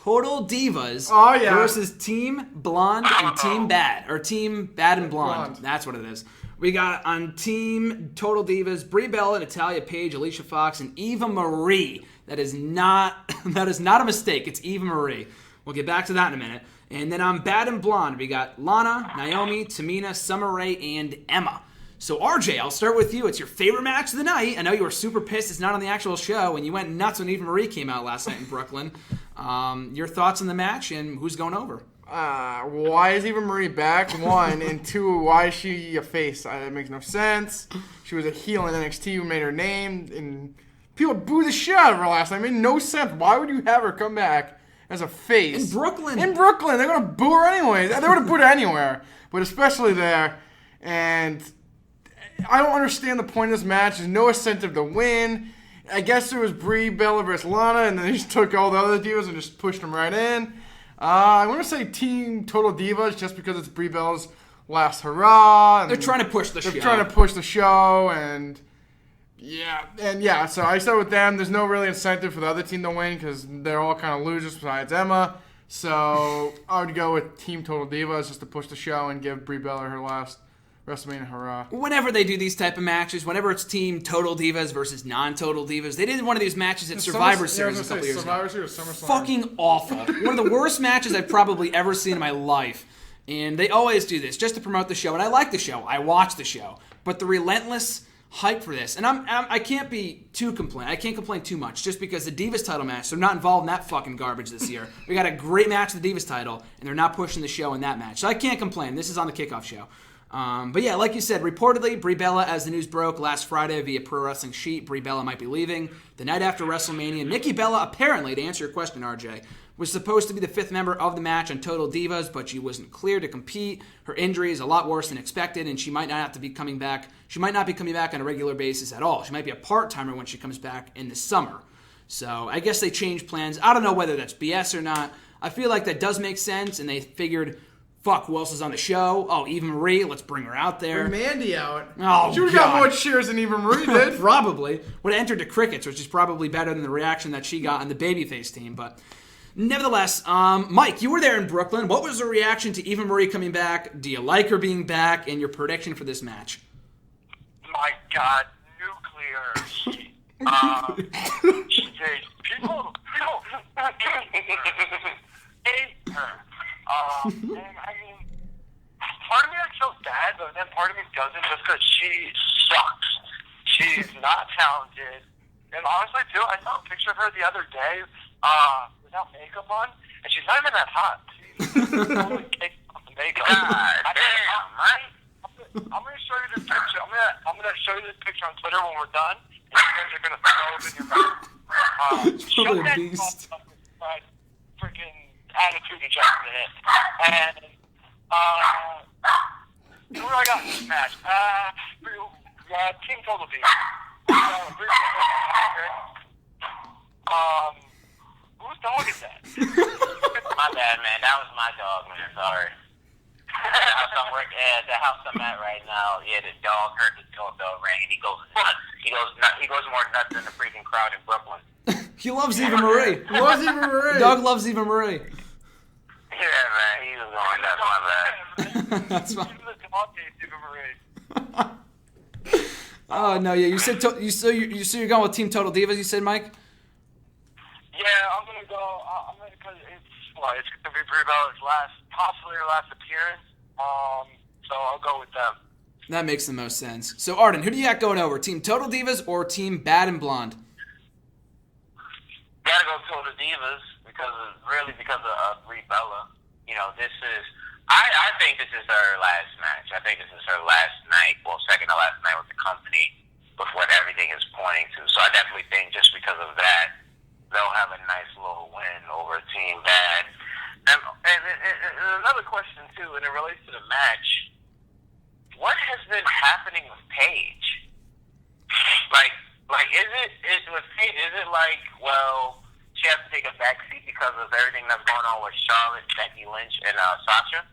Total Divas versus Team Blonde and Team Bad. Or Team Bad and Blonde. That's what it is. We got on Team Total Divas, Brie Bella, Natalia Paige, Alicia Fox, and Eva Marie. That is not a mistake. It's Eva Marie. We'll get back to that in a minute. And then on Bad and Blonde, we got Lana, Naomi, Tamina, Summer Rae, and Emma. So RJ, I'll start with you. It's your favorite match of the night. I know you were super pissed it's not on the actual show, and you went nuts when Eva Marie came out last night in Brooklyn. Your thoughts on the match and who's going over? Why is Eva Marie back? One, and two, why is she a face? It makes no sense. She was a heel in NXT who made her name, and people booed the shit out of her last night. It made no sense. Why would you have her come back as a face? In Brooklyn. They're going to boo her anyway. They would have booed her anywhere, but especially there. And I don't understand the point of this match. There's no incentive to win. I guess it was Brie Bella versus Lana, and then they just took all the other divas and just pushed them right in. I want to say Team Total Divas just because it's Brie Bella's last hurrah. They're trying to push the show. They're trying to push the show, and so I start with them. There's no really incentive for the other team to win because they're all kind of losers besides Emma. So I would go with Team Total Divas just to push the show and give Brie Bella her last WrestleMania hurrah. Whenever they do these type of matches, whenever it's Team Total Divas versus non-Total Divas, they did one of these matches at Survivor Series a couple years ago. Survivor Series or SummerSlam. Fucking awful. One of the worst matches I've probably ever seen in my life. And they always do this just to promote the show. And I like the show. I watch the show. But the relentless hype for this, and I can't be too complain. I can't complain too much just because the Divas title match, they're not involved in that fucking garbage this year. We got a great match of the Divas title, and they're not pushing the show in that match. So I can't complain. This is on the kickoff show. But yeah, like you said, reportedly, Brie Bella, as the news broke last Friday via Pro Wrestling Sheet, Brie Bella might be leaving. The night after WrestleMania, Nikki Bella, apparently, to answer your question, RJ, was supposed to be the fifth member of the match on Total Divas, but she wasn't cleared to compete. Her injury is a lot worse than expected, and she might not have to be coming back. She might not be coming back on a regular basis at all. She might be a part-timer when she comes back in the summer. So I guess they changed plans. I don't know whether that's BS or not. I feel like that does make sense, and they figured, fuck, who else is on the show? Oh, Eva Marie, let's bring her out there. Bring Mandy out. Oh, she would have got more cheers than Eva Marie did. Probably. Would have entered the crickets, which is probably better than the reaction that she got on the babyface team. But nevertheless, Mike, you were there in Brooklyn. What was the reaction to Eva Marie coming back? Do you like her being back? And your prediction for this match? My God, nuclear. She said, people hate her. And I mean, part of me feels bad, but then part of me doesn't just because she sucks. She's not talented. And honestly, too, I saw a picture of her the other day without makeup on, and she's not even that hot. She's totally caked off the makeup. God damn, right? I'm going to show you this picture. I'm going to show you this picture on Twitter when we're done, and you guys are going to throw it in your mouth. It's probably a beast. Freaking attitude adjustment in. And who do I got in this match? Team Total Divas. Whose dog is that? My bad, man. That was my dog, man. Sorry. At the house I'm at right now, yeah, the dog heard the doorbell ring and he goes nuts. He goes more nuts than the freaking crowd in Brooklyn. He loves Eva Marie. Dog loves Eva Marie. Yeah, man, he was going nuts. My bad. That's fine. Oh no, yeah. You said you're going with Team Total Divas. You said, Mike. Yeah, I'm gonna go. Because it's gonna be Brie Bella's possibly her last appearance. So I'll go with them. That makes the most sense. So Arden, who do you got going over? Team Total Divas or Team Bad and Blonde? Gotta go Total Divas because of Brie Bella. You know, I think this is her last match. I think this is her last night, well, second to last night with the company before everything is pointing to. So I definitely think just because of that, they'll have a nice little win over Team Bad. And another question, too, and it relates to the match. What has been happening with Paige? Like, is with Paige, is it like, well, she has to take a back seat because of everything that's going on with Charlotte, Becky Lynch, and Sasha?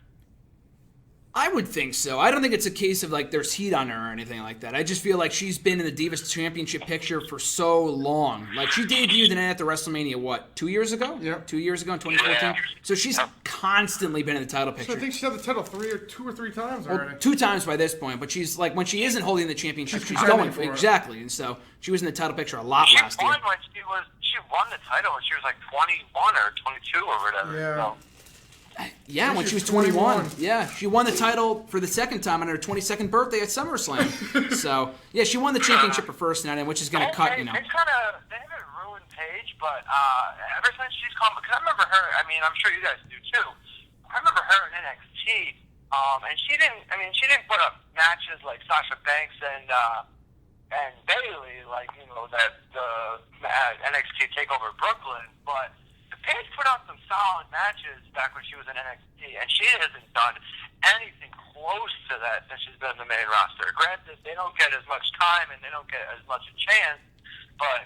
I would think so. I don't think it's a case of like there's heat on her or anything like that. I just feel like she's been in the Divas Championship picture for so long. Like she debuted in at the WrestleMania, what, 2 years ago? Yeah. 2 years ago in 2014. So she's constantly been in the title picture. So I think she's had the title two or three times already. Well, 2 times by this point, but she's like when she isn't holding the championship, she's contending going for it. Exactly. And so she was in the title picture a lot last year. She won the title when she was like 21 or 22 or whatever. Yeah. So. Yeah, when she was 21. Yeah, she won the title for the second time on her 22nd birthday at SummerSlam. So, yeah, she won the championship her first night, which is going to cut, They haven't ruined Paige, but ever since she's come, because I remember her, I mean, I'm sure you guys do too. I remember her in NXT, and she didn't put up matches like Sasha Banks and Bayley, like, you know, that the NXT TakeOver Brooklyn, but Paige put on some solid matches back when she was in NXT, and she hasn't done anything close to that since she's been in the main roster. Granted, they don't get as much time and they don't get as much a chance, but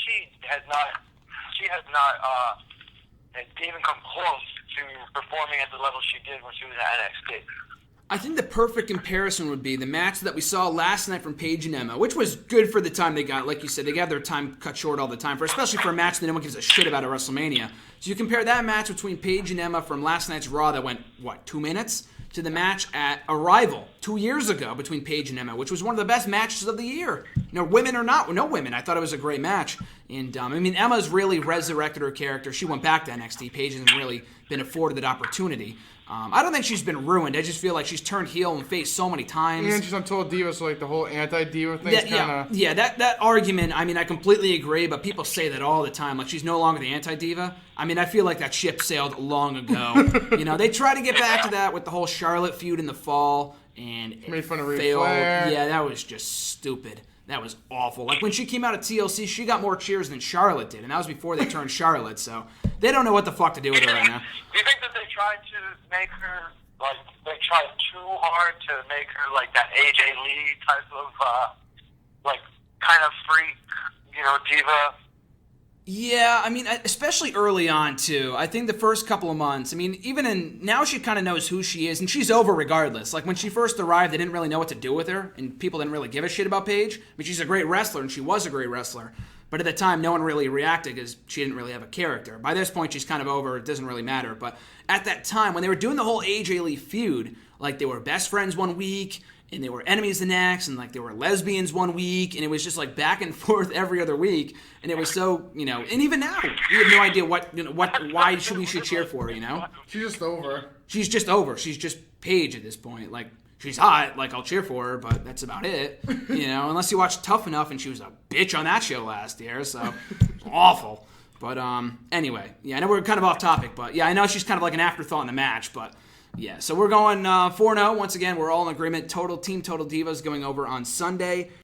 she has not even come close to performing at the level she did when she was at NXT. I think the perfect comparison would be the match that we saw last night from Paige and Emma, which was good for the time they got. Like you said, they got their time cut short all the time, especially for a match that no one gives a shit about at WrestleMania. So you compare that match between Paige and Emma from last night's Raw that went, 2 minutes? To the match at Arrival 2 years ago between Paige and Emma, which was one of the best matches of the year. Women or not, no women. I thought it was a great match. And, Emma's really resurrected her character. She went back to NXT. Paige hasn't really been afforded that opportunity. I don't think she's been ruined. I just feel like she's turned heel and face so many times. And she's on Total Divas, so like the whole anti-diva thing. Yeah, that argument, I completely agree, but people say that all the time. Like, she's no longer the anti-diva. I feel like that ship sailed long ago. They try to get back to that with the whole Charlotte feud in the fall, and it made fun of Ric failed. Flair. Yeah, that was just stupid. That was awful. Like, when she came out at TLC, she got more cheers than Charlotte did, and that was before they turned Charlotte, so they don't know what the fuck to do with her right now. Do you think that they tried to make her, like, they tried too hard to make her, like, that AJ Lee type of, like, kind of freak, diva? Yeah, especially early on, too. I think the first couple of months, now she kind of knows who she is, and she's over regardless. Like, when she first arrived, they didn't really know what to do with her, and people didn't really give a shit about Paige. She's a great wrestler, and she was a great wrestler. But at the time, no one really reacted because she didn't really have a character. By this point, she's kind of over. It doesn't really matter. But at that time, when they were doing the whole AJ Lee feud, like, they were best friends one week, and they were enemies the next, and like they were lesbians one week, and it was just like back and forth every other week, and it was so, and even now, we have no idea why we should cheer for her, She's just over. She's just over. She's just Paige at this point. Like, she's hot, like, I'll cheer for her, but that's about it, unless you watch Tough Enough, and she was a bitch on that show last year, so awful. But anyway, yeah, I know we're kind of off topic, but yeah, I know she's kind of like an afterthought in the match, but yeah, so we're going 4-0. Once again, we're all in agreement. Total Divas going over on Sunday.